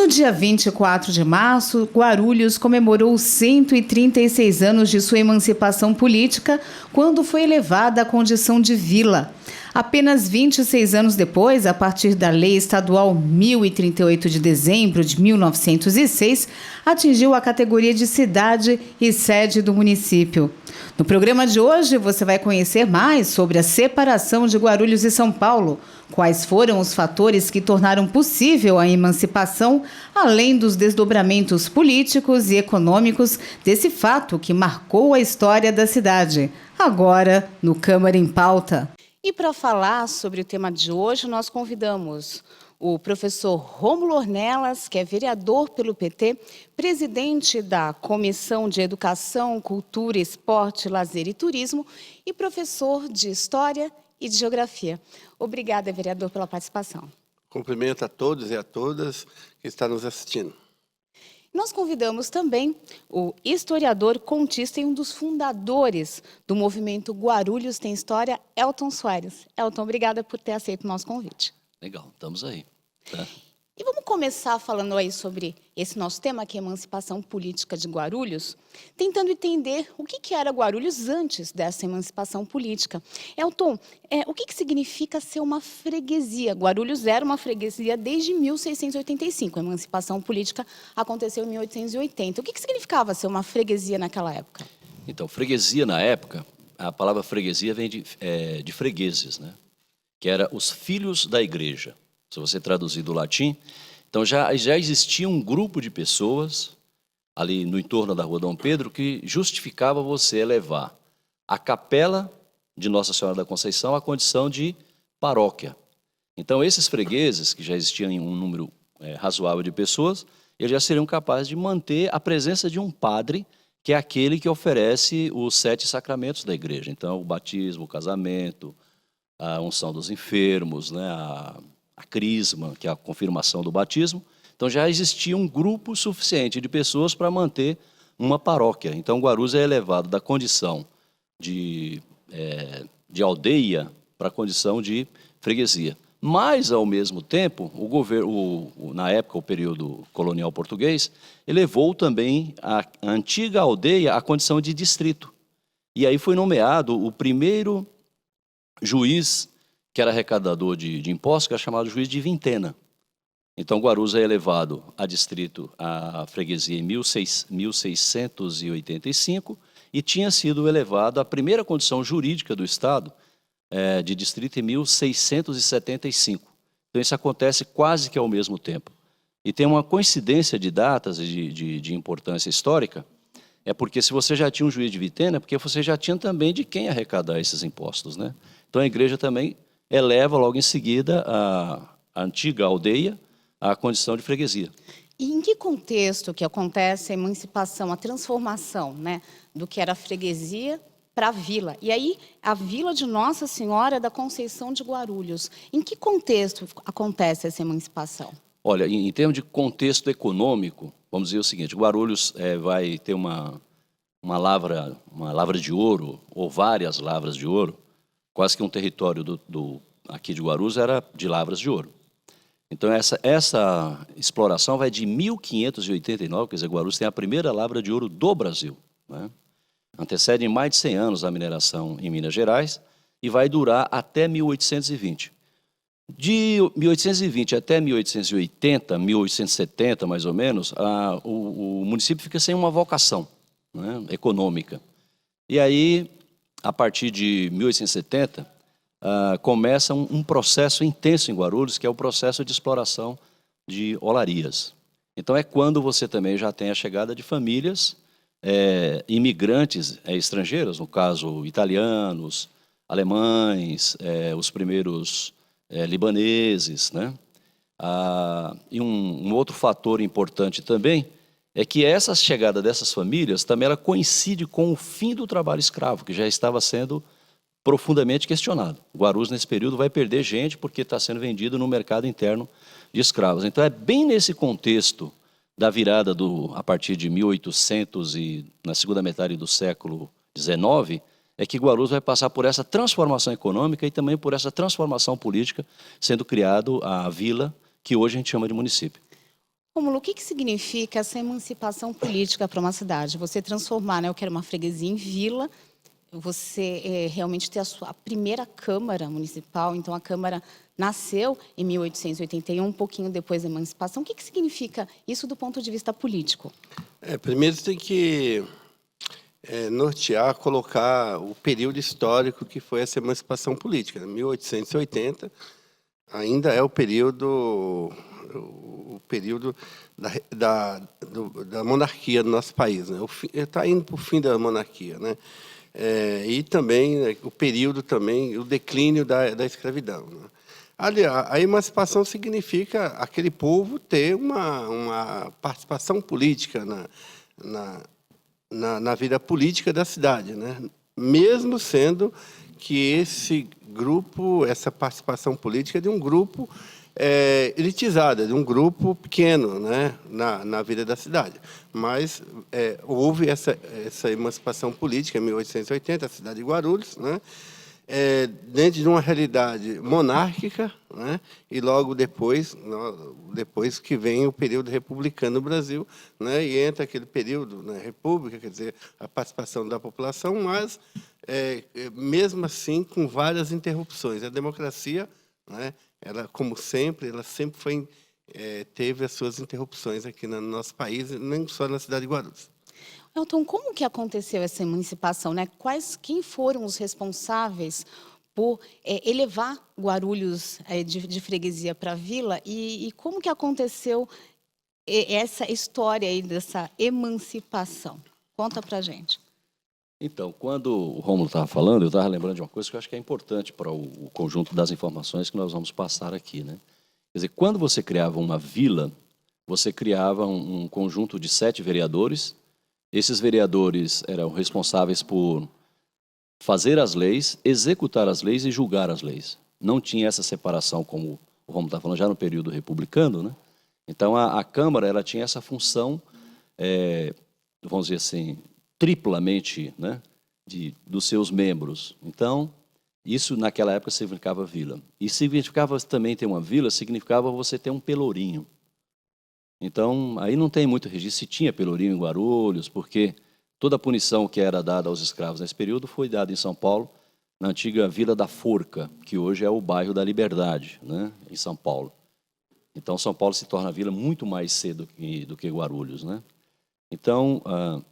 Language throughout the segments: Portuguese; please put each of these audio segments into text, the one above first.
No dia 24 de março, Guarulhos comemorou 136 anos de sua emancipação política, quando foi elevada à condição de vila. Apenas 26 anos depois, a partir da Lei Estadual 1038 de dezembro de 1906, atingiu a categoria de cidade e sede do município. No programa de hoje, você vai conhecer mais sobre a separação de Guarulhos e São Paulo, quais foram os fatores que tornaram possível a emancipação, além dos desdobramentos políticos e econômicos desse fato que marcou a história da cidade. Agora, no Câmara em Pauta. E para falar sobre o tema de hoje, nós convidamos o professor Rômulo Ornelas, que é vereador pelo PT, presidente da Comissão de Educação, Cultura, Esporte, Lazer e Turismo e professor de História e de Geografia. Obrigada, vereador, pela participação. Cumprimento a todos e a todas que estão nos assistindo. Nós convidamos também o historiador, contista e um dos fundadores do movimento Guarulhos Tem História, Elton Soares. Elton, obrigada por ter aceito o nosso convite. Legal, estamos aí. Tá? E vamos começar falando aí sobre esse nosso tema, que é a emancipação política de Guarulhos, tentando entender o que era Guarulhos antes dessa emancipação política. Elton, o que significa ser uma freguesia? Guarulhos era uma freguesia desde 1685, a emancipação política aconteceu em 1880. O que significava ser uma freguesia naquela época? Então, freguesia na época, a palavra freguesia vem de fregueses, né? Que era os filhos da igreja. Se você traduzir do latim, então já existia um grupo de pessoas ali no entorno da Rua Dom Pedro que justificava você elevar a capela de Nossa Senhora da Conceição à condição de paróquia. Então esses fregueses, que já existiam em um número razoável de pessoas, eles já seriam capazes de manter a presença de um padre, que é aquele que oferece os 7 sacramentos da igreja. Então o batismo, o casamento, a unção dos enfermos, né, a crisma, que é a confirmação do batismo. Então já existia um grupo suficiente de pessoas para manter uma paróquia. Então Guarulhos é elevado da condição de aldeia para a condição de freguesia. Mas, ao mesmo tempo, o governo, na época, o período colonial português, elevou também a antiga aldeia à condição de distrito. E aí foi nomeado o primeiro juiz que era arrecadador de impostos, que era chamado juiz de vintena. Então, Guarulhos é elevado a distrito, a freguesia em 1685, e tinha sido elevado à primeira condição jurídica do Estado de distrito em 1675. Então, isso acontece quase que ao mesmo tempo. E tem uma coincidência de datas de importância histórica, porque se você já tinha um juiz de vintena, é porque você já tinha também de quem arrecadar esses impostos, né? Então, a igreja também eleva logo em seguida a antiga aldeia à condição de freguesia. E em que contexto que acontece a emancipação, a transformação, né, do que era freguesia para a vila? E aí, a vila de Nossa Senhora da Conceição de Guarulhos. Em que contexto acontece essa emancipação? Olha, em termos de contexto econômico, vamos dizer o seguinte: Guarulhos vai ter uma lavra de ouro, ou várias lavras de ouro. Quase que um território aqui de Guarulhos era de lavras de ouro. Então, essa exploração vai de 1589, quer dizer, Guarulhos tem a primeira lavra de ouro do Brasil, né? Antecede em mais de 100 anos a mineração em Minas Gerais e vai durar até 1820. De 1820 até 1880, 1870 mais ou menos, o município fica sem uma vocação, né, econômica. E aí, a partir de 1870, começa um processo intenso em Guarulhos, que é o processo de exploração de olarias. Então é quando você também já tem a chegada de famílias imigrantes estrangeiros, no caso italianos, alemães, os primeiros libaneses, né? E um outro fator importante também é que essa chegada dessas famílias também ela coincide com o fim do trabalho escravo, que já estava sendo profundamente questionado. Guarulhos, nesse período, vai perder gente porque está sendo vendido no mercado interno de escravos. Então, é bem nesse contexto da virada a partir de 1800 e na segunda metade do século XIX, é que Guarulhos vai passar por essa transformação econômica e também por essa transformação política, sendo criado a vila, que hoje a gente chama de município. Rômulo, o que significa essa emancipação política para uma cidade? Você transformar, né, eu quero uma freguesia em vila, você realmente ter a primeira Câmara Municipal, então a Câmara nasceu em 1881, um pouquinho depois da emancipação. O que significa isso do ponto de vista político? Primeiro você tem que nortear, colocar o período histórico que foi essa emancipação política. 1880 ainda é o período da monarquia no nosso país, né? Está indo para o fim da monarquia, né? E também o período também, o declínio da escravidão, né? A emancipação significa aquele povo ter uma participação política na vida política da cidade, né? Mesmo sendo que esse grupo, essa participação política é de um grupo elitizado, de um grupo pequeno, né, na vida da cidade. Mas houve essa emancipação política em 1880, a cidade de Guarulhos, né, dentro de uma realidade monárquica, né, e logo depois que vem o período republicano no Brasil, né, e entra aquele período, né, república, quer dizer, a participação da população, mas mesmo assim com várias interrupções. A democracia, né, ela, como sempre, ela sempre teve as suas interrupções aqui no nosso país, nem só na cidade de Guarulhos. Elton, como que aconteceu essa emancipação, né? Quem foram os responsáveis por elevar Guarulhos de freguesia para vila e como que aconteceu essa história aí dessa emancipação? Conta pra gente. Então, quando o Rômulo estava falando, eu estava lembrando de uma coisa que eu acho que é importante para o conjunto das informações que nós vamos passar aqui, né? Quer dizer, quando você criava uma vila, você criava um conjunto de 7 vereadores. Esses vereadores eram responsáveis por fazer as leis, executar as leis e julgar as leis. Não tinha essa separação, como o Rômulo está falando, já no período republicano, né? Então, a Câmara ela tinha essa função, vamos dizer assim, triplamente, né, dos seus membros. Então, isso naquela época significava vila. E significava também ter uma vila, significava você ter um pelourinho. Então, aí não tem muito registro se tinha pelourinho em Guarulhos, porque toda a punição que era dada aos escravos nesse período foi dada em São Paulo, na antiga Vila da Forca, que hoje é o bairro da Liberdade, né, em São Paulo. Então, São Paulo se torna vila muito mais cedo do que Guarulhos, né? Então,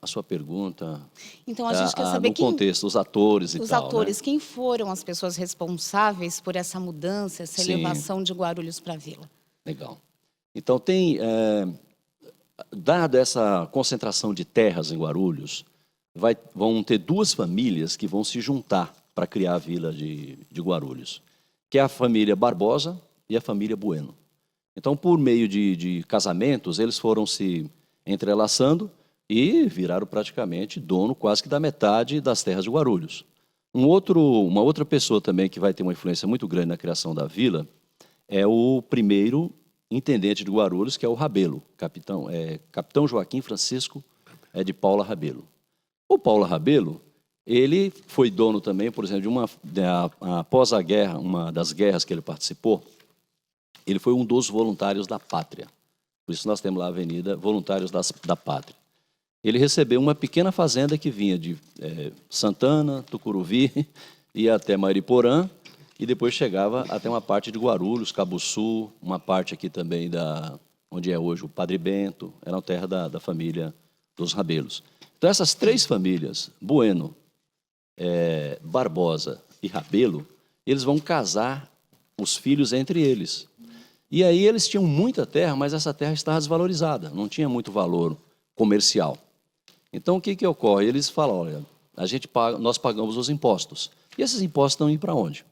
a sua pergunta... Então, a gente quer saber no contexto, os atores e tal. Os atores, né? Quem foram as pessoas responsáveis por essa mudança, essa elevação de Guarulhos para a vila? Legal. Então, dada essa concentração de terras em Guarulhos, vão ter 2 famílias que vão se juntar para criar a vila de Guarulhos, que é a família Barbosa e a família Bueno. Então, por meio de casamentos, eles foram se entrelaçando e viraram praticamente dono quase que da metade das terras de Guarulhos. Uma outra pessoa também que vai ter uma influência muito grande na criação da vila é o primeiro intendente de Guarulhos, que é o Rabelo, capitão Joaquim Francisco de Paula Rabelo. O Paula Rabelo, ele foi dono também, por exemplo, após a guerra, uma das guerras que ele participou, ele foi um dos voluntários da Pátria. Por isso nós temos lá a avenida Voluntários da Pátria. Ele recebeu uma pequena fazenda que vinha de Santana, Tucuruvi, ia até Mariporã, e depois chegava até uma parte de Guarulhos, Cabuçu, uma parte aqui também onde é hoje o Padre Bento, era a terra da família dos Rabelos. Então essas 3 famílias, Bueno, Barbosa e Rabelo, eles vão casar os filhos entre eles. E aí eles tinham muita terra, mas essa terra estava desvalorizada, não tinha muito valor comercial. Então o que ocorre? Eles falam, olha, nós pagamos os impostos. E esses impostos estão indo para onde?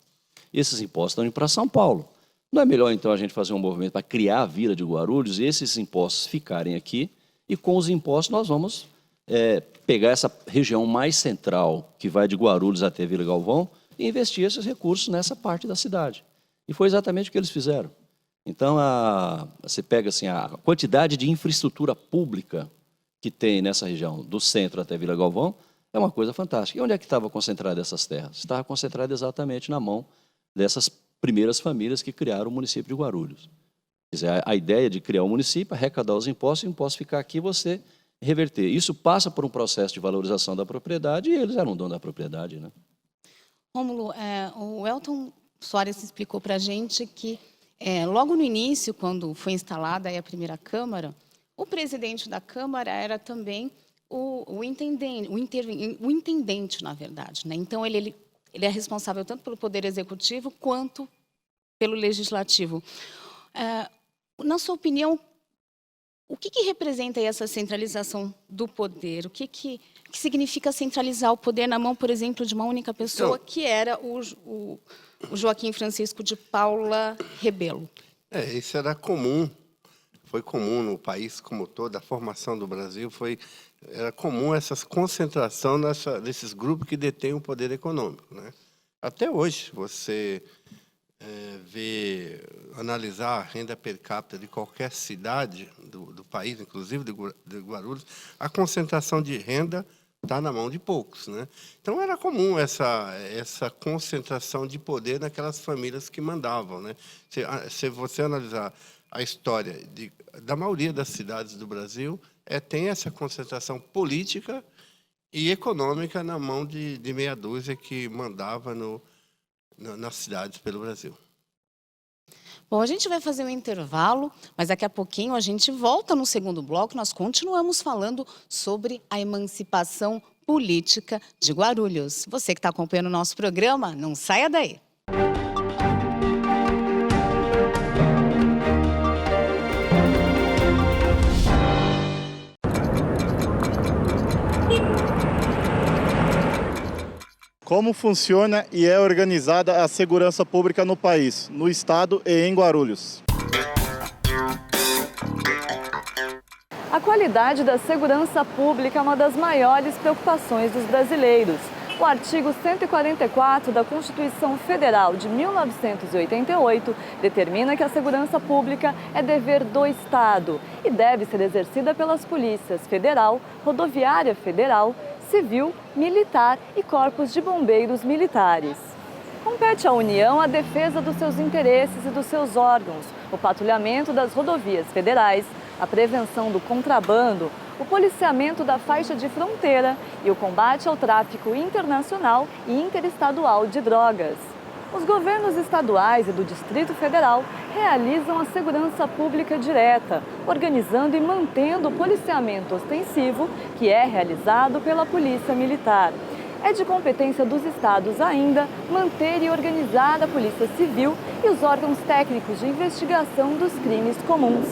Esses impostos estão indo para São Paulo. Não é melhor então a gente fazer um movimento para criar a vila de Guarulhos e esses impostos ficarem aqui e com os impostos nós vamos pegar essa região mais central que vai de Guarulhos até Vila Galvão e investir esses recursos nessa parte da cidade. E foi exatamente o que eles fizeram. Então, você pega assim, a quantidade de infraestrutura pública que tem nessa região, do centro até Vila Galvão, é uma coisa fantástica. E onde é que estava concentrada essas terras? Estava concentrada exatamente na mão dessas primeiras famílias que criaram o município de Guarulhos. Quer dizer, a ideia de criar um município, arrecadar os impostos, e o imposto ficar aqui e você reverter. Isso passa por um processo de valorização da propriedade e eles eram dono da propriedade, né? Rômulo, o Elton Soares explicou para a gente que, logo no início, quando foi instalada aí a primeira Câmara, o presidente da Câmara era também o intendente, na verdade, né? Então, ele é responsável tanto pelo Poder Executivo quanto pelo Legislativo. Na sua opinião, o que representa aí essa centralização do poder? O que significa centralizar o poder na mão, por exemplo, de uma única pessoa, que era o Joaquim Francisco de Paula Rebelo? Isso era comum, foi comum no país como todo, a formação do Brasil era comum essa concentração desses grupos que detêm o poder econômico, né? Até hoje, você analisar a renda per capita de qualquer cidade do país, inclusive de Guarulhos, a concentração de renda está na mão de poucos, né? Então, era comum essa concentração de poder naquelas famílias que mandavam, né? Se você analisar a história da maioria das cidades do Brasil, tem essa concentração política e econômica na mão de meia dúzia que mandava nas cidades pelo Brasil. Bom, a gente vai fazer um intervalo, mas daqui a pouquinho a gente volta no segundo bloco. Nós continuamos falando sobre a emancipação política de Guarulhos. Você que está acompanhando o nosso programa, não saia daí. Como funciona e é organizada a segurança pública no país, no estado e em Guarulhos? A qualidade da segurança pública é uma das maiores preocupações dos brasileiros. O artigo 144 da Constituição Federal de 1988 determina que a segurança pública é dever do Estado e deve ser exercida pelas polícias federal, rodoviária federal, civil, militar e corpos de bombeiros militares. Compete à União a defesa dos seus interesses e dos seus órgãos, o patrulhamento das rodovias federais, a prevenção do contrabando, o policiamento da faixa de fronteira e o combate ao tráfico internacional e interestadual de drogas. Os governos estaduais e do Distrito Federal realizam a segurança pública direta, organizando e mantendo o policiamento ostensivo, que é realizado pela Polícia Militar. É de competência dos estados ainda manter e organizar a Polícia Civil e os órgãos técnicos de investigação dos crimes comuns.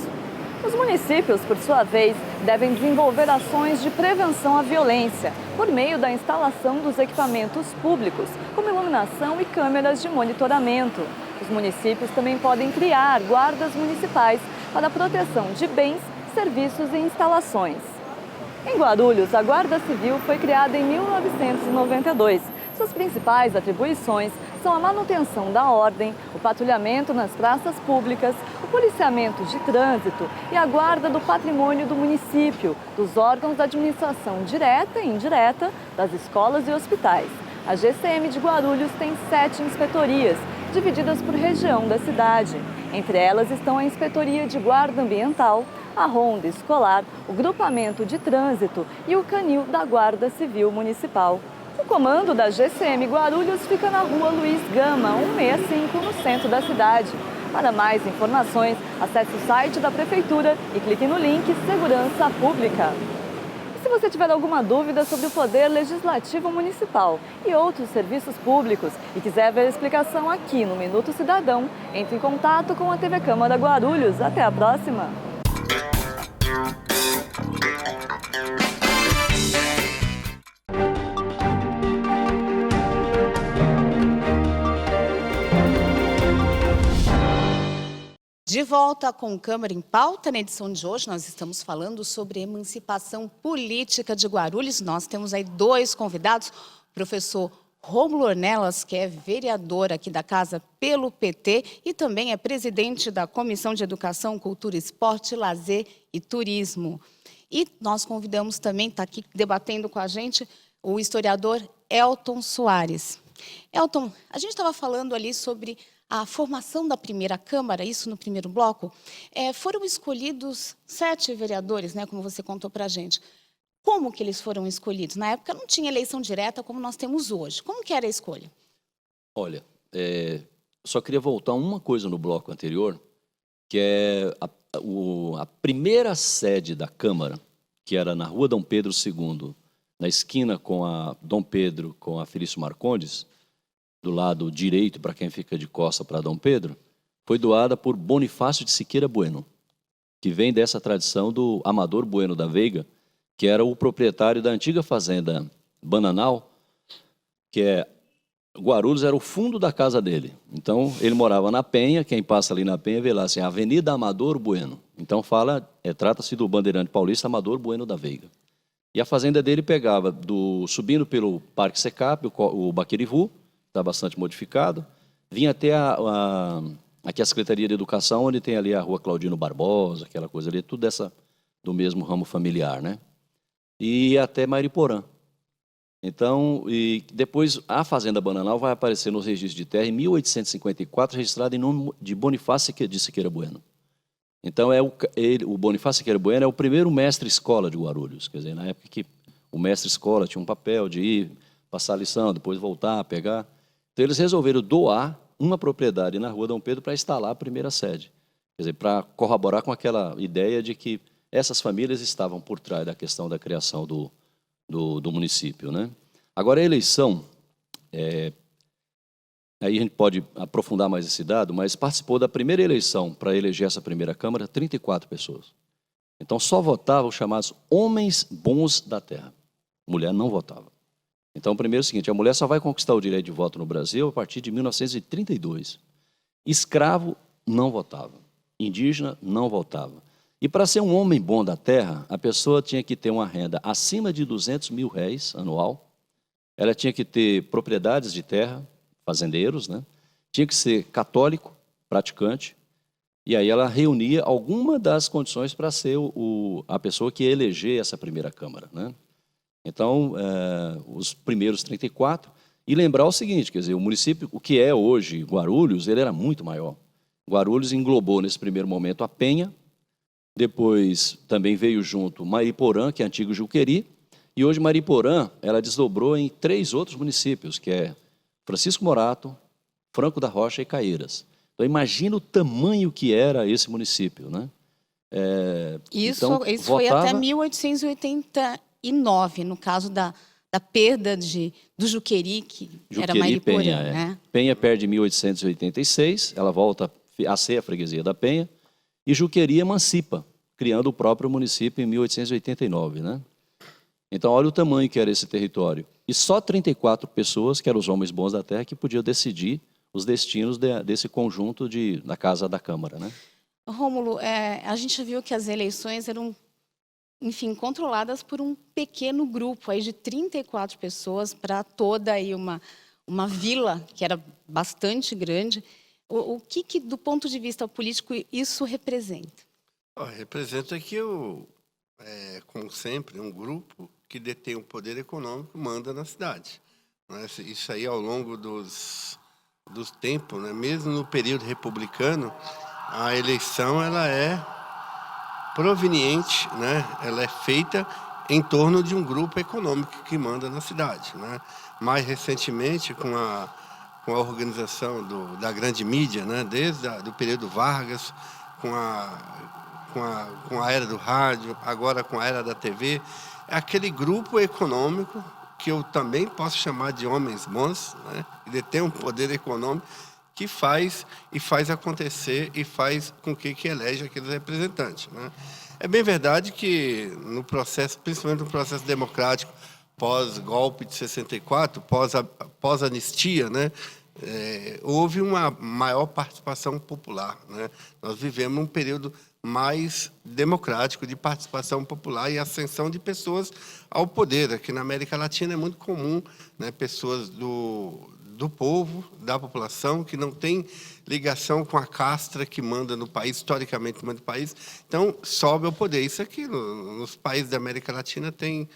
Os municípios, por sua vez, devem desenvolver ações de prevenção à violência por meio da instalação dos equipamentos públicos, como iluminação e câmeras de monitoramento. Os municípios também podem criar guardas municipais para a proteção de bens, serviços e instalações. Em Guarulhos, a Guarda Civil foi criada em 1992. Suas principais atribuições são a manutenção da ordem, o patrulhamento nas praças públicas, o policiamento de trânsito e a guarda do patrimônio do município, dos órgãos da administração direta e indireta, das escolas e hospitais. A GCM de Guarulhos tem 7 inspetorias, divididas por região da cidade. Entre elas estão a Inspetoria de Guarda Ambiental, a Ronda Escolar, o Grupamento de Trânsito e o Canil da Guarda Civil Municipal. O comando da GCM Guarulhos fica na Rua Luiz Gama, 165, no centro da cidade. Para mais informações, acesse o site da Prefeitura e clique no link Segurança Pública. E se você tiver alguma dúvida sobre o Poder Legislativo Municipal e outros serviços públicos e quiser ver a explicação aqui no Minuto Cidadão, entre em contato com a TV Câmara Guarulhos. Até a próxima! De volta com Câmara em Pauta, na edição de hoje nós estamos falando sobre emancipação política de Guarulhos. Nós temos aí 2 convidados, o professor Rômulo Ornelas, que é vereador aqui da casa pelo PT e também é presidente da Comissão de Educação, Cultura, Esporte, Lazer e Turismo. E nós convidamos também, está aqui debatendo com a gente, o historiador Elton Soares. Elton, a gente estava falando ali sobre a formação da primeira Câmara, isso no primeiro bloco, foram escolhidos 7 vereadores, né, como você contou para a gente. Como que eles foram escolhidos? Na época não tinha eleição direta como nós temos hoje. Como que era a escolha? Olha, só queria voltar uma coisa no bloco anterior, que é a primeira sede da Câmara, que era na Rua Dom Pedro II, na esquina com a Dom Pedro, com a Felício Marcondes, do lado direito, para quem fica de costa para Dom Pedro, foi doada por Bonifácio de Siqueira Bueno, que vem dessa tradição do Amador Bueno da Veiga, que era o proprietário da antiga fazenda Bananal, que Guarulhos era o fundo da casa dele. Então, ele morava na Penha, quem passa ali na Penha vê lá assim, Avenida Amador Bueno. Então, trata-se do bandeirante paulista Amador Bueno da Veiga. E a fazenda dele pegava, subindo pelo Parque Secap, o Baquerivu, está bastante modificado, vinha até aqui a Secretaria de Educação, onde tem ali a Rua Claudino Barbosa, aquela coisa ali, tudo do mesmo ramo familiar, né? E até Mariporã. Então, e depois a Fazenda Bananal vai aparecer nos registros de terra em 1854, registrada em nome de Bonifácio de Siqueira Bueno. Então, o Bonifácio Siqueira Bueno é o primeiro mestre-escola de Guarulhos. Quer dizer, na época que o mestre-escola tinha um papel de ir, passar a lição, depois voltar, pegar. Então, eles resolveram doar uma propriedade na Rua Dom Pedro para instalar a primeira sede. Quer dizer, para corroborar com aquela ideia de que essas famílias estavam por trás da questão da criação do município, né? Agora, a eleição, aí a gente pode aprofundar mais esse dado, mas participou da primeira eleição para eleger essa primeira Câmara 34 pessoas. Então, só votavam os chamados homens bons da terra. Mulher não votava. Então, primeiro é o seguinte, a mulher só vai conquistar o direito de voto no Brasil a partir de 1932. Escravo não votava. Indígena não votava. E para ser um homem bom da terra, a pessoa tinha que ter uma renda acima de R$200 mil anual, ela tinha que ter propriedades de terra, fazendeiros, né? Tinha que ser católico, praticante, e aí ela reunia alguma das condições para ser a pessoa que ia eleger essa primeira Câmara, né? Então, os primeiros 34, e lembrar o seguinte, quer dizer, o município, o que é hoje Guarulhos, ele era muito maior. Guarulhos englobou nesse primeiro momento a Penha, depois também veio junto Mariporã, que é antigo Juqueri, e hoje Mariporã, ela desdobrou em 3 outros municípios, que é Francisco Morato, Franco da Rocha e Caieiras. Então, imagina o tamanho que era esse município, né? Isso então, foi até 1889, no caso da perda do Juqueri, que era Mariporã, Penha, né? Penha perde em 1886, ela volta a ser a freguesia da Penha, e Juqueri emancipa, criando o próprio município em 1889, né? Então, olha o tamanho que era esse território. E só 34 pessoas, que eram os homens bons da terra, que podiam decidir os destinos desse conjunto da Casa da Câmara, né? Rômulo, a gente viu que as eleições eram, enfim, controladas por um pequeno grupo aí de 34 pessoas para toda aí uma vila que era bastante grande. O que, do ponto de vista político, isso representa? Representa que, como sempre, um grupo que detém o poder econômico manda na cidade. Isso aí, ao longo dos tempos, né? Mesmo no período republicano, a eleição ela é proveniente, né? Ela é feita em torno de um grupo econômico que manda na cidade, né? Mais recentemente, com a organização da grande mídia, né? Desde o período Vargas, com a era do rádio, agora com a era da TV, é aquele grupo econômico que eu também posso chamar de homens bons, né? Que detém um poder econômico que faz acontecer e faz com que elege aqueles representantes, né? É bem verdade que no processo, principalmente no processo democrático, pós-golpe de 64, pós-anistia, né? Houve uma maior participação popular, né? Nós vivemos um período mais democrático de participação popular e ascensão de pessoas ao poder. Aqui na América Latina é muito comum, né, pessoas do povo, da população, que não tem ligação com a castra que manda no país, historicamente manda no país, então sobe ao poder. Isso aqui nos países da América Latina tem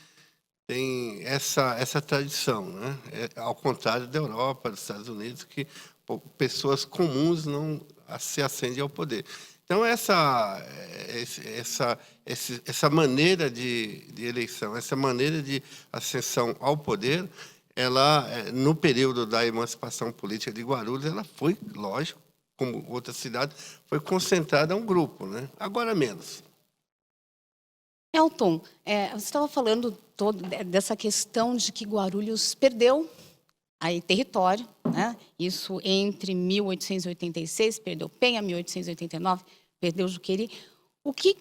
essa tradição, né? Ao contrário da Europa, dos Estados Unidos, que pessoas comuns não se ascendem ao poder. Então, essa maneira de eleição, essa maneira de ascensão ao poder, ela, no período da emancipação política de Guarulhos, ela foi, lógico, como outras cidades, foi concentrada a um grupo, né? Agora menos. Elton, você estava falando dessa questão de que Guarulhos perdeu aí território, né? Isso entre 1886, perdeu Penha, 1889, perdeu Juqueri. O que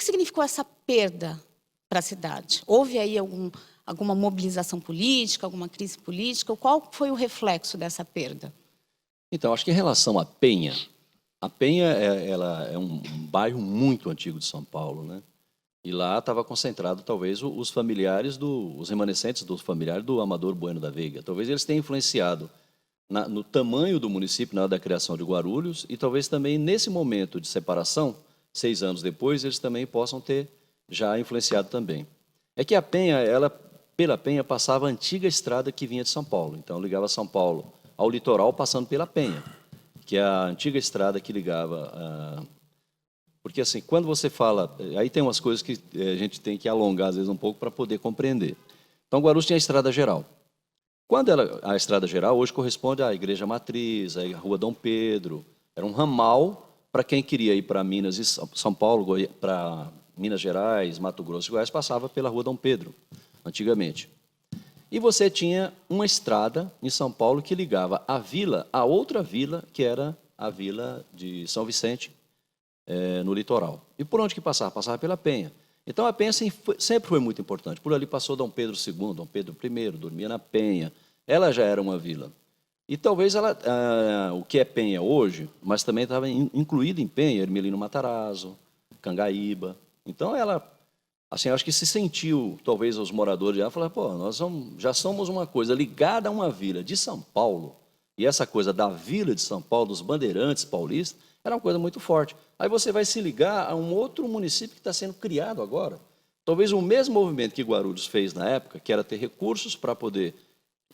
significou essa perda para a cidade? Houve aí alguma mobilização política, alguma crise política? Qual foi o reflexo dessa perda? Então, acho que em relação à Penha, ela é um bairro muito antigo de São Paulo, né? E lá estava concentrado, talvez, os familiares, os remanescentes dos familiares do Amador Bueno da Veiga. Talvez eles tenham influenciado no tamanho do município, na hora da criação de Guarulhos, e talvez também nesse momento de separação, 6 anos depois, eles também possam ter já influenciado também. É que a Penha, pela Penha, passava a antiga estrada que vinha de São Paulo. Então, ligava São Paulo ao litoral, passando pela Penha, que é a antiga estrada que ligava... Porque, assim, quando você fala... Aí tem umas coisas que a gente tem que alongar, às vezes, um pouco para poder compreender. Então, Guarulhos tinha a Estrada Geral. Quando a Estrada Geral, hoje corresponde à Igreja Matriz, à Rua Dom Pedro. Era um ramal para quem queria ir para Minas e São Paulo, para Minas Gerais, Mato Grosso e Goiás, passava pela Rua Dom Pedro, antigamente. E você tinha uma estrada em São Paulo que ligava a vila a outra vila, que era a Vila de São Vicente, no litoral. E por onde que passava? Passava pela Penha. Então, a Penha sempre foi muito importante. Por ali passou Dom Pedro II, Dom Pedro I, dormia na Penha. Ela já era uma vila. E talvez o que é Penha hoje, mas também estava incluído em Penha, Hermelino Matarazzo, Cangaíba. Então, ela, assim, acho que se sentiu, talvez, os moradores já falaram, pô, nós já somos uma coisa ligada a uma vila de São Paulo, e essa coisa da vila de São Paulo, dos bandeirantes paulistas, era uma coisa muito forte. Aí você vai se ligar a um outro município que está sendo criado agora. Talvez o mesmo movimento que Guarulhos fez na época, que era ter recursos para poder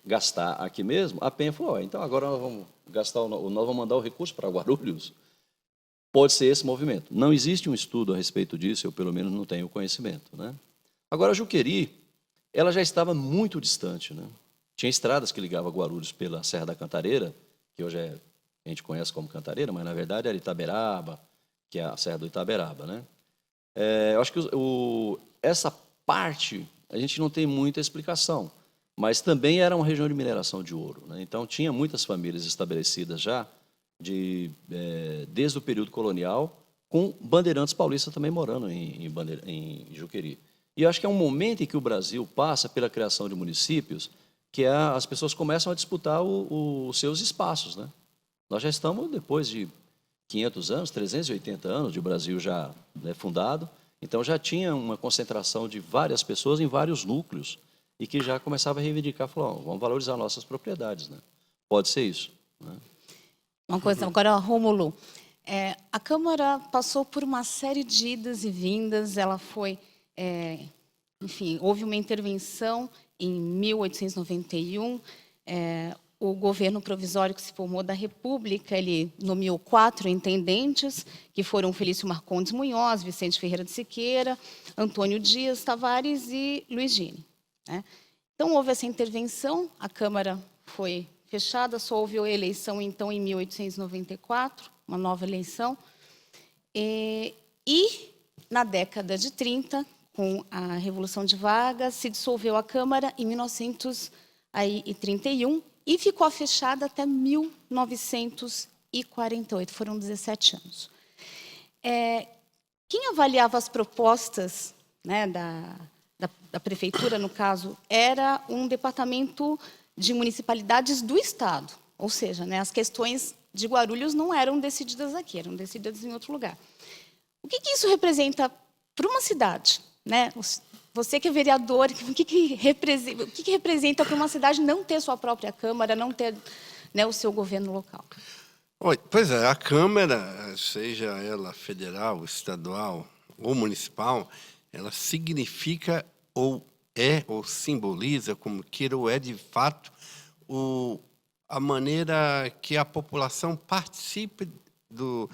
gastar aqui mesmo, a Penha falou, então agora nós vamos mandar o recurso para Guarulhos. Pode ser esse movimento. Não existe um estudo a respeito disso, eu pelo menos não tenho conhecimento, né? Agora, Juqueri, ela já estava muito distante, né? Tinha estradas que ligavam Guarulhos pela Serra da Cantareira, que hoje a gente conhece como Cantareira, mas na verdade era Itaberaba, que é a Serra do Itaberaba, né? Eu acho que essa parte a gente não tem muita explicação, mas também era uma região de mineração de ouro, né? Então tinha muitas famílias estabelecidas já desde o período colonial, com bandeirantes paulistas também morando em Juqueri. E eu acho que é um momento em que o Brasil passa pela criação de municípios que as pessoas começam a disputar os seus espaços, né? Nós já estamos depois de 500 anos, 380 anos de Brasil já fundado, então já tinha uma concentração de várias pessoas em vários núcleos e que já começava a reivindicar, falou, vamos valorizar nossas propriedades, né? Pode ser isso, né? Uma coisa, agora, Rômulo, a Câmara passou por uma série de idas e vindas, ela foi, enfim, houve uma intervenção em 1891, o governo provisório que se formou da República, ele nomeou 4 intendentes, que foram Felício Marcondes Munhoz, Vicente Ferreira de Siqueira, Antônio Dias Tavares e Luiz Gini, né? Então, houve essa intervenção, a Câmara foi fechada, só houve a eleição, então, em 1894, uma nova eleição. E na década de 30, com a Revolução de Vargas, se dissolveu a Câmara em 1931 e ficou fechada até 1948, foram 17 anos. Quem avaliava as propostas, né, da prefeitura, no caso, era um departamento de municipalidades do Estado, ou seja, né, as questões de Guarulhos não eram decididas aqui, eram decididas em outro lugar. O que isso representa para uma cidade, né? Você que é vereador, o que representa para uma cidade não ter sua própria Câmara, não ter, né, o seu governo local? Pois é, a Câmara, seja ela federal, estadual ou municipal, ela significa ou simboliza, como queira ou de fato, a maneira que a população participe do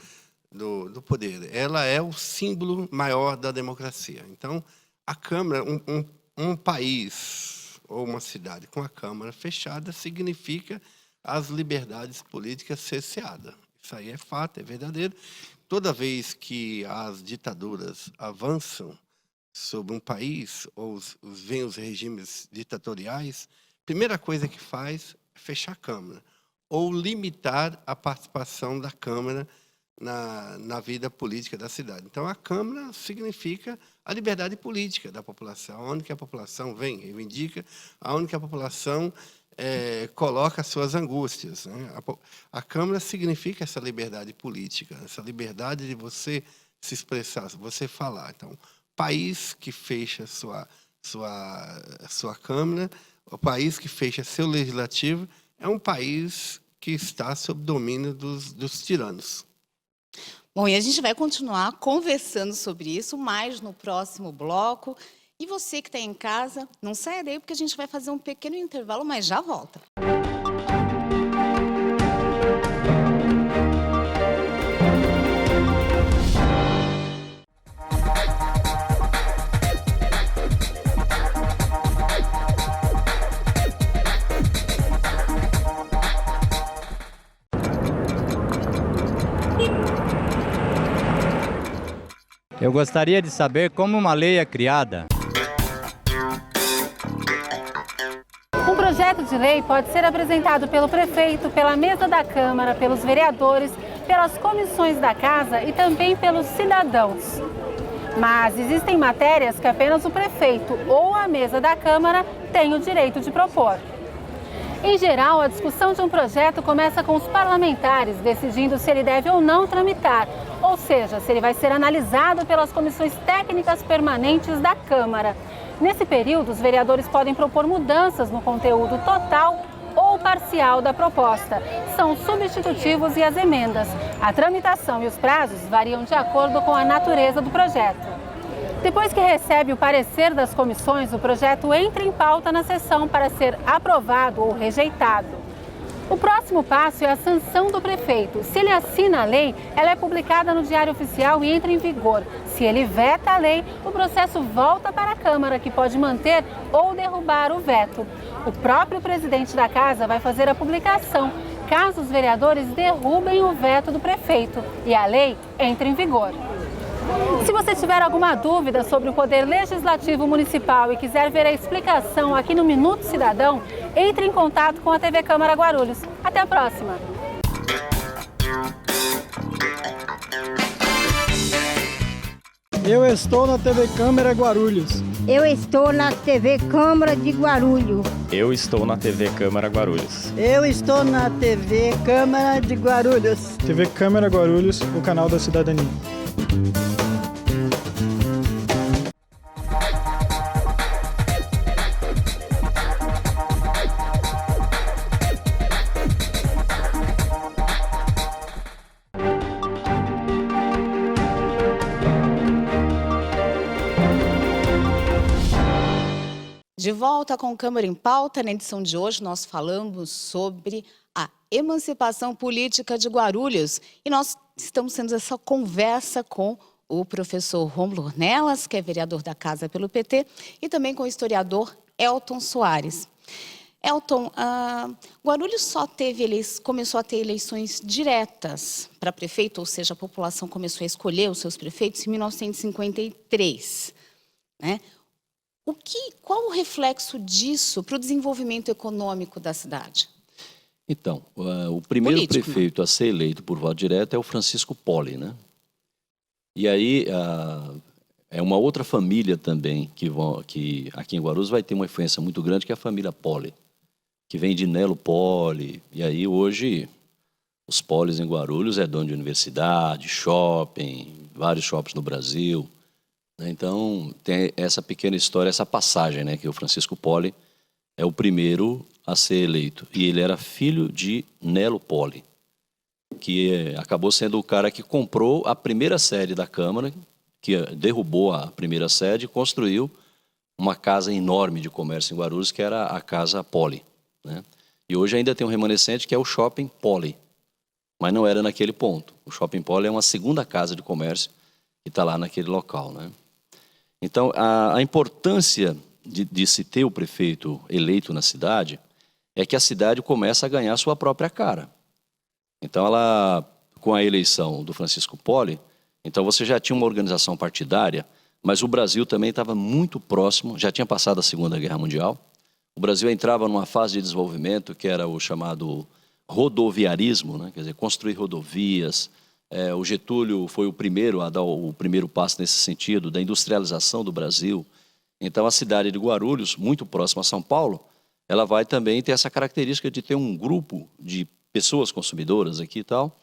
poder. Ela é o símbolo maior da democracia. Então, a Câmara, um país ou uma cidade com a Câmara fechada significa as liberdades políticas cerceadas. Isso aí é fato, é verdadeiro. Toda vez que as ditaduras avançam sobre um país, ou vêm os regimes ditatoriais, a primeira coisa que faz é fechar a Câmara, ou limitar a participação da Câmara na vida política da cidade. Então, a Câmara significa a liberdade política da população, onde que a população vem, reivindica, onde que a população coloca as suas angústias, né? A Câmara significa essa liberdade política, essa liberdade de você se expressar, você falar. Então, país que fecha sua Câmara, o país que fecha seu legislativo, é um país que está sob domínio dos tiranos. Bom, e a gente vai continuar conversando sobre isso mais no próximo bloco. E você que está em casa, não saia daí porque a gente vai fazer um pequeno intervalo, mas já volta. Eu gostaria de saber como uma lei é criada. Um projeto de lei pode ser apresentado pelo prefeito, pela mesa da Câmara, pelos vereadores, pelas comissões da Casa e também pelos cidadãos. Mas existem matérias que apenas o prefeito ou a mesa da Câmara tem o direito de propor. Em geral, a discussão de um projeto começa com os parlamentares decidindo se ele deve ou não tramitar, ou seja, se ele vai ser analisado pelas comissões técnicas permanentes da Câmara. Nesse período, os vereadores podem propor mudanças no conteúdo total ou parcial da proposta. São os substitutivos e as emendas. A tramitação e os prazos variam de acordo com a natureza do projeto. Depois que recebe o parecer das comissões, o projeto entra em pauta na sessão para ser aprovado ou rejeitado. O próximo passo é a sanção do prefeito. Se ele assina a lei, ela é publicada no Diário Oficial e entra em vigor. Se ele veta a lei, o processo volta para a Câmara, que pode manter ou derrubar o veto. O próprio presidente da Casa vai fazer a publicação, caso os vereadores derrubem o veto do prefeito e a lei entre em vigor. Se você tiver alguma dúvida sobre o Poder Legislativo Municipal e quiser ver a explicação aqui no Minuto Cidadão, entre em contato com a TV Câmara Guarulhos. Até a próxima! Eu estou na TV Câmara Guarulhos. Eu estou na TV Câmara de Guarulhos. Eu estou na TV Câmara Guarulhos. Eu estou na TV Câmara de Guarulhos. TV Câmara Guarulhos, o canal da cidadania. De volta com Câmara em Pauta, na edição de hoje nós falamos sobre a emancipação política de Guarulhos e nós estamos tendo essa conversa com o professor Rômulo Ornelas, que é vereador da Casa pelo PT, e também com o historiador Elton Soares. Elton, Guarulhos começou a ter eleições diretas para prefeito, ou seja, a população começou a escolher os seus prefeitos em 1953, né? Qual o reflexo disso para o desenvolvimento econômico da cidade? Então, o primeiro prefeito a ser eleito por voto direto é o Francisco Poli, né? E aí, é uma outra família também que aqui em Guarulhos vai ter uma influência muito grande, que é a família Poli, que vem de Nelo Poli. E aí, hoje, os Polis em Guarulhos é dono de universidade, shopping, vários shoppings no Brasil. Então, tem essa pequena história, essa passagem, né, que o Francisco Poli é o primeiro a ser eleito. E ele era filho de Nelo Poli, que acabou sendo o cara que comprou a primeira sede da Câmara, que derrubou a primeira sede e construiu uma casa enorme de comércio em Guarulhos, que era a Casa Poli, né? E hoje ainda tem um remanescente que é o Shopping Poli, mas não era naquele ponto. O Shopping Poli é uma segunda casa de comércio que está lá naquele local, né? Então, a importância de se ter o prefeito eleito na cidade é que a cidade começa a ganhar sua própria cara. Então, com a eleição do Francisco Poli, então você já tinha uma organização partidária, mas o Brasil também estava muito próximo, já tinha passado a Segunda Guerra Mundial. O Brasil entrava numa fase de desenvolvimento que era o chamado rodoviarismo, né? Quer dizer, construir rodovias. O Getúlio foi o primeiro a dar o primeiro passo nesse sentido, da industrialização do Brasil. Então, a cidade de Guarulhos, muito próxima a São Paulo, ela vai também ter essa característica de ter um grupo de pessoas consumidoras aqui e tal,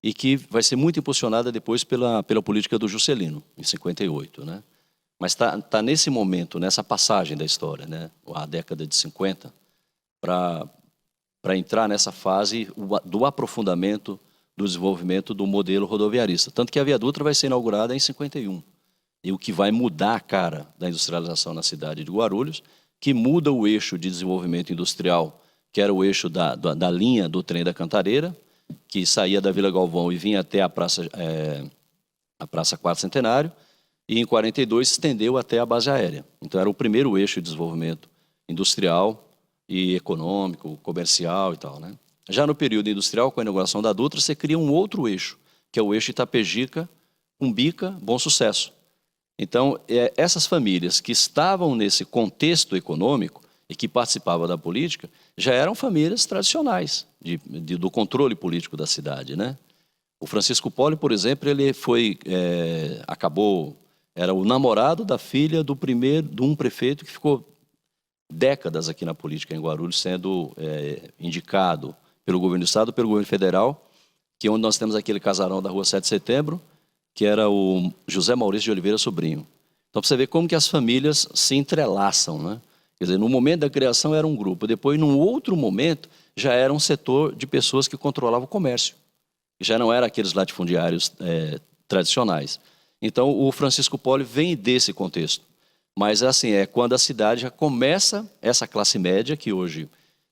e que vai ser muito impulsionada depois pela política do Juscelino, em 58, né? Mas está nesse momento, nessa passagem da história, né? A década de 50, para entrar nessa fase do aprofundamento do desenvolvimento do modelo rodoviarista. Tanto que a Via Dutra vai ser inaugurada em 51. E o que vai mudar a cara da industrialização na cidade de Guarulhos, que muda o eixo de desenvolvimento industrial, que era o eixo da linha do trem da Cantareira, que saía da Vila Galvão e vinha até a Praça 4 Centenário, e em 42 se estendeu até a base aérea. Então era o primeiro eixo de desenvolvimento industrial e econômico, comercial e tal, né? Já no período industrial, com a inauguração da Dutra, você cria um outro eixo, que é o eixo Itapejica, Cumbica, Bom Sucesso. Então, essas famílias que estavam nesse contexto econômico e que participavam da política, já eram famílias tradicionais do controle político da cidade, né? O Francisco Poli, por exemplo, ele era o namorado da filha de um prefeito que ficou décadas aqui na política em Guarulhos, sendo indicado pelo governo do estado, pelo governo federal, que é onde nós temos aquele casarão da rua 7 de Setembro, que era o José Maurício de Oliveira Sobrinho. Então, para você ver como que as famílias se entrelaçam, né? Quer dizer, no momento da criação era um grupo, depois, num outro momento, já era um setor de pessoas que controlavam o comércio. Já não eram aqueles latifundiários tradicionais. Então, o Francisco Poli vem desse contexto. Mas, assim, é quando a cidade já começa, essa classe média, que hoje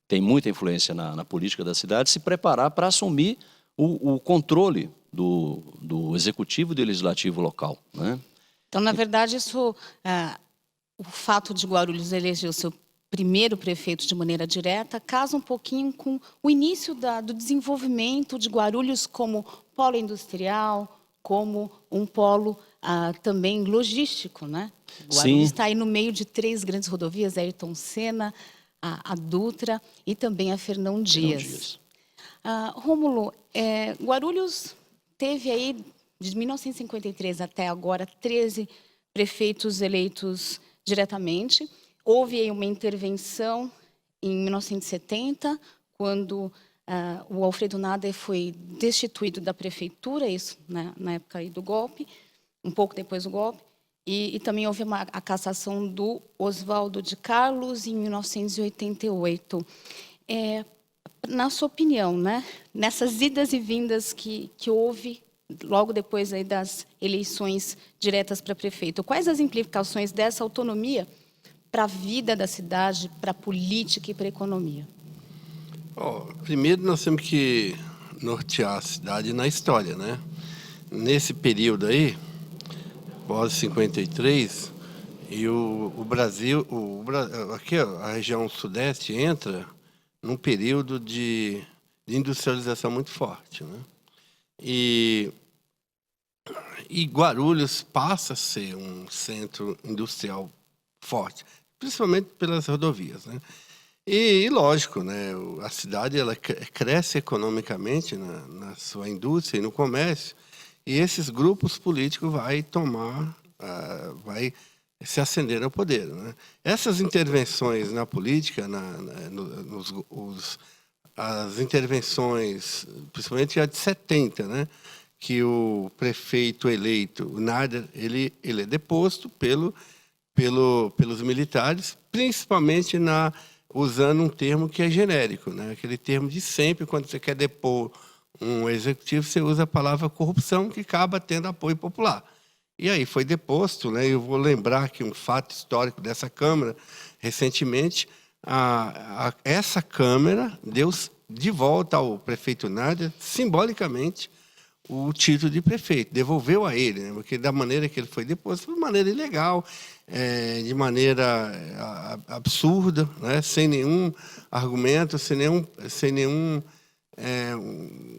tem muita influência na política da cidade, se preparar para assumir o controle do executivo e do legislativo local, né? Então, na verdade, o fato de Guarulhos eleger o seu primeiro prefeito de maneira direta casa um pouquinho com o início do desenvolvimento de Guarulhos como polo industrial, como um polo também logístico, né? Guarulhos está aí no meio de 3 grandes rodovias, a Ayrton Senna, a Dutra e também a Fernão Dias. Rômulo, Guarulhos teve aí, de 1953 até agora, 13 prefeitos eleitos diretamente. Houve aí uma intervenção em 1970, quando o Alfredo Nader foi destituído da prefeitura, isso, né, na época aí do golpe, um pouco depois do golpe. E também houve a cassação do Oswaldo de Carlos em 1988. Na sua opinião, né, nessas idas e vindas que houve logo depois aí das eleições diretas para prefeito, quais as implicações dessa autonomia para a vida da cidade, para a política e para a economia? Primeiro, nós temos que nortear a cidade na história, né? Nesse período aí, pós-53, e o Brasil, aqui a região sudeste entra num período de industrialização muito forte, né? E Guarulhos passa a ser um centro industrial forte, principalmente pelas rodovias, né? E lógico, né? A cidade ela cresce economicamente na sua indústria e no comércio, e esses grupos políticos vai se ascender ao poder, né? Essas intervenções na política, as intervenções, principalmente a de 70, né? Que o prefeito eleito, o Nader, ele é deposto pelos militares, principalmente usando um termo que é genérico, né? Aquele termo de sempre, quando você quer depor um executivo, você usa a palavra corrupção, que acaba tendo apoio popular. E aí foi deposto, né? Eu vou lembrar que um fato histórico dessa Câmara, recentemente, essa Câmara deu de volta ao prefeito Nádia, simbolicamente, o título de prefeito, devolveu a ele, né? Porque da maneira que ele foi deposto, foi de maneira ilegal, de maneira absurda, né? Sem nenhum argumento, sem nenhum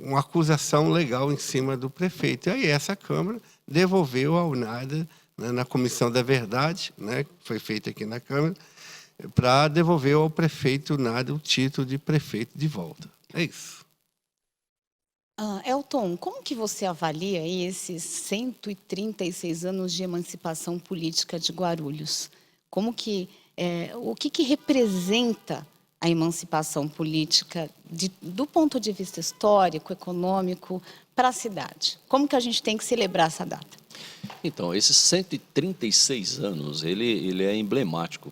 uma acusação legal em cima do prefeito. E aí essa Câmara devolveu ao Nádia, né, na Comissão da Verdade, né, que foi feita aqui na Câmara, para devolver ao prefeito Nádia o título de prefeito de volta. É isso. Elton, como que você avalia aí esses 136 anos de emancipação política de Guarulhos? O que representa a emancipação política do ponto de vista histórico, econômico, para a cidade? Como que a gente tem que celebrar essa data? Então, esses 136 anos, ele é emblemático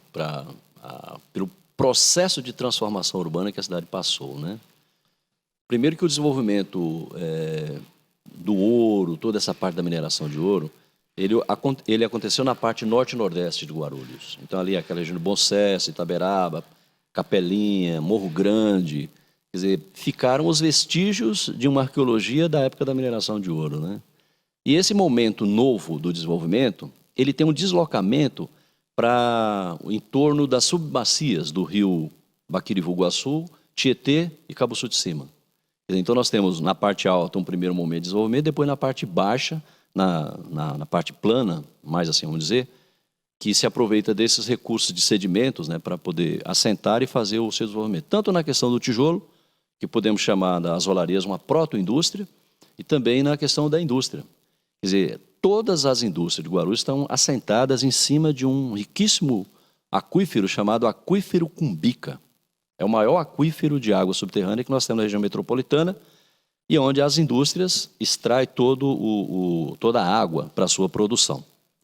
pelo processo de transformação urbana que a cidade passou, né? Primeiro que o desenvolvimento do ouro, toda essa parte da mineração de ouro, ele aconteceu na parte norte e nordeste de Guarulhos. Então, ali aquela região do Bom Sucesso, Itaberaba, Capelinha, Morro Grande, quer dizer, ficaram os vestígios de uma arqueologia da época da mineração de ouro, né? E esse momento novo do desenvolvimento, ele tem um deslocamento para em torno das subbacias do rio Baquirivu-Guaçu, Tietê e Cabuçu de Cima. Então, nós temos na parte alta um primeiro momento de desenvolvimento, depois na parte baixa, na parte plana, mais assim vamos dizer, que se aproveita desses recursos de sedimentos, né, para poder assentar e fazer o seu desenvolvimento. Tanto na questão do tijolo, que podemos chamar das olarias uma proto-indústria, e também na questão da indústria. Quer dizer, todas as indústrias de Guarulhos estão assentadas em cima de um riquíssimo aquífero chamado Aquífero Cumbica. É o maior aquífero de água subterrânea que nós temos na região metropolitana e onde as indústrias extraem toda a água para a sua produção.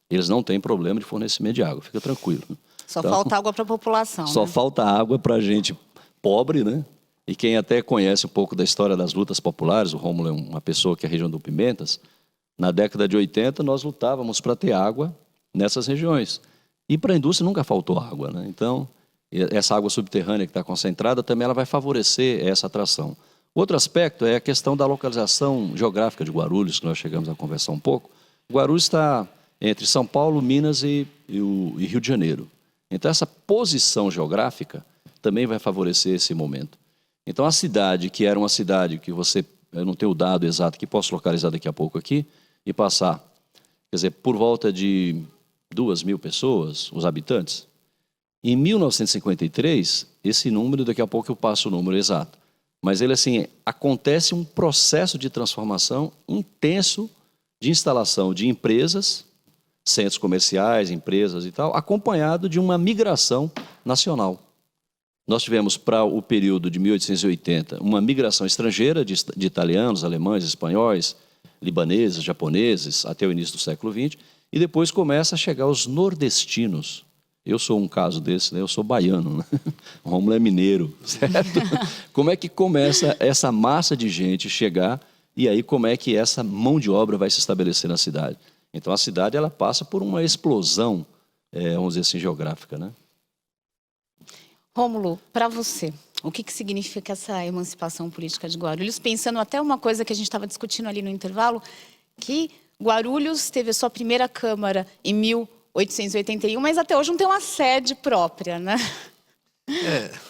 Eles não têm problema de fornecimento de água, fica tranquilo. Só falta água para a população. Só falta água para a gente pobre, né? E quem até conhece um pouco da história das lutas populares, o Rômulo é uma pessoa que é a região do Pimentas, na década de 80 nós lutávamos para ter água nessas regiões. E para a indústria nunca faltou água, né? Então, essa água subterrânea que está concentrada também ela vai favorecer essa atração. Outro aspecto é a questão da localização geográfica de Guarulhos, que nós chegamos a conversar um pouco. Guarulhos está entre São Paulo, Minas e Rio de Janeiro. Então, essa posição geográfica também vai favorecer esse momento. Então, a cidade, que era uma cidade que eu não tenho o dado exato, que posso localizar daqui a pouco aqui, e passar, quer dizer, por volta de 2.000 pessoas, os habitantes. Em 1953, esse número, daqui a pouco eu passo o número exato, mas ele assim, acontece um processo de transformação intenso de instalação de empresas, centros comerciais, empresas e tal, acompanhado de uma migração nacional. Nós tivemos, para o período de 1880, uma migração estrangeira de italianos, alemães, espanhóis, libaneses, japoneses, até o início do século XX, e depois começa a chegar os nordestinos. Eu sou um caso desse, né? Eu sou baiano, né? O Rômulo é mineiro, certo? Como é que começa essa massa de gente chegar e aí como é que essa mão de obra vai se estabelecer na cidade? Então, a cidade ela passa por uma explosão, vamos dizer assim, geográfica, né? Rômulo, para você, o que significa essa emancipação política de Guarulhos? Pensando até uma coisa que a gente estava discutindo ali no intervalo, que Guarulhos teve a sua primeira Câmara em 1881, mas até hoje não tem uma sede própria, né?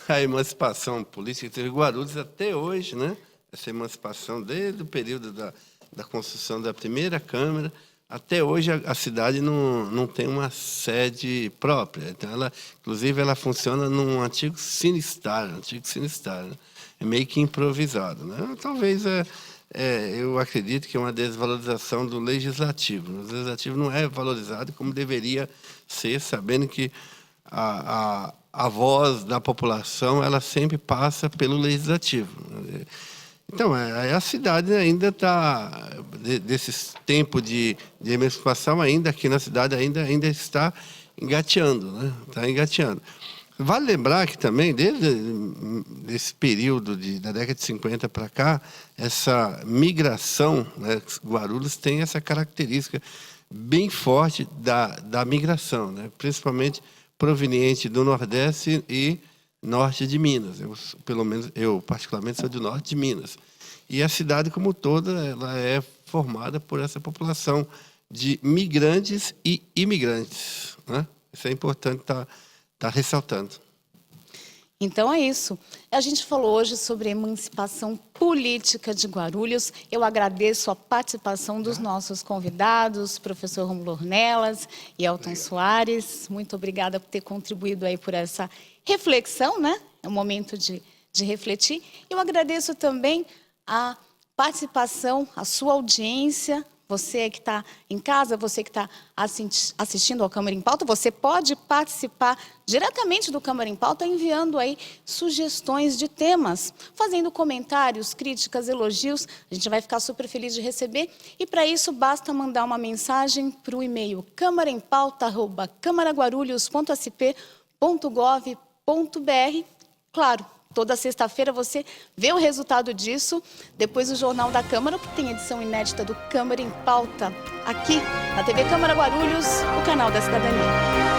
A emancipação política teve Guarulhos até hoje, né? Essa emancipação desde o período da construção da primeira Câmara, até hoje a cidade não tem uma sede própria. Então, inclusive, ela funciona num antigo sinistar, né? É meio que improvisado, né? Talvez eu acredito que é uma desvalorização do legislativo. O legislativo não é valorizado como deveria ser, sabendo que a voz da população ela sempre passa pelo legislativo. Então, a cidade ainda está, desse tempo de emancipação, ainda aqui na cidade, ainda está engateando, né? Está engateando. Vale lembrar que também, desde esse período da década de 50 para cá, essa migração, né? Guarulhos tem essa característica bem forte da migração, né? Principalmente proveniente do Nordeste e norte de Minas. Pelo menos eu particularmente sou do norte de Minas. E a cidade como toda, ela é formada por essa população de migrantes e imigrantes, né? Isso é importante estar ressaltando. Então é isso. A gente falou hoje sobre a emancipação política de Guarulhos. Eu agradeço a participação dos nossos convidados, professor Rômulo Ornelas e Elton Soares. Muito obrigada por ter contribuído aí por essa reflexão, né? É um momento de refletir. Eu agradeço também a participação, a sua audiência. Você que está em casa, você que está assistindo ao Câmara em Pauta, você pode participar diretamente do Câmara em Pauta enviando aí sugestões de temas, fazendo comentários, críticas, elogios. A gente vai ficar super feliz de receber. E para isso basta mandar uma mensagem para o e-mail câmaraempauta@câmaraguarulhos.sp.gov.br. Claro, toda sexta-feira você vê o resultado disso, depois do Jornal da Câmara, que tem edição inédita do Câmara em Pauta, aqui na TV Câmara Guarulhos, o canal da cidadania.